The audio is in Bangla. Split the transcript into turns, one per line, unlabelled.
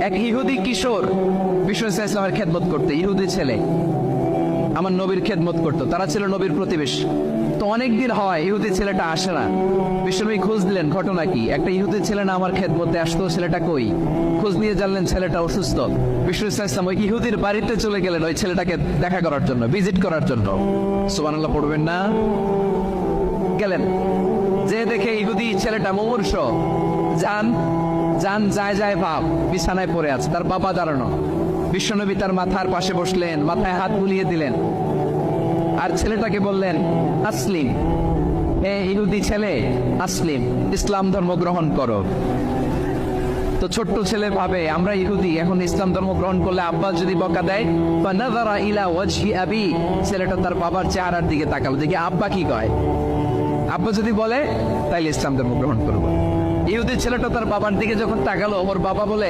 এক ইহুদি কিশোর বিষ্ণু ইসলামের খেদমত করতে, ইহুদি ছেলে আমার নবীর খেদমত করতো, তারা ছিল নবীর প্রতিবেশী। তো অনেকদিন হয় ইহুদি ছেলেটা আসে না। বিশ্বনবী খোঁজ দিলেন ঘটনা কি, একটা ইহুদি ছেলে না আমার খেদমতে আসতো, ছেলেটা কই? খোঁজ নিয়ে জানলেন ছেলেটা অসুস্থ। বিষ্ণু ইসলাম ওই ইহুদির বাড়িতে চলে গেলেন ওই ছেলেটাকে দেখা করার জন্য, ভিজিট করার জন্য। সুবহানাল্লাহ পড়বেন না? গেলেন, যে দেখে ইহুদি ছেলেটা মুমূর্ষ, যান যান যায় যায় ভাব, বিছানায় পড়ে আছে, তার বাবা দাঁড়ানো। বিশ্বনবী তার মাথার পাশে বসলেন, মাথায় হাত বুলিয়ে দিলেন, আর ছেলেটাকে বললেন আসলিম, হে ইহুদি ছেলে আসলিম, ইসলাম ধর্ম গ্রহণ করো। তো ছোট্ট ছেলে ভাবে আমরা ইহুদি, এখন ইসলাম ধর্ম গ্রহণ করলে আব্বা যদি বকা দেয়, ফানাযারা ইলা ওয়াজহি আবি, ছেলেটা তার বাবার চেহারার দিকে তাকালো, দেখি আব্বা কি কয়। আব্বা যদি বলে তাইলে ইসলাম ধর্ম গ্রহণ করবো। ইহুদি ছেলেটা তার বাবার দিকে যখন তাকালো, ওর বাবা বলে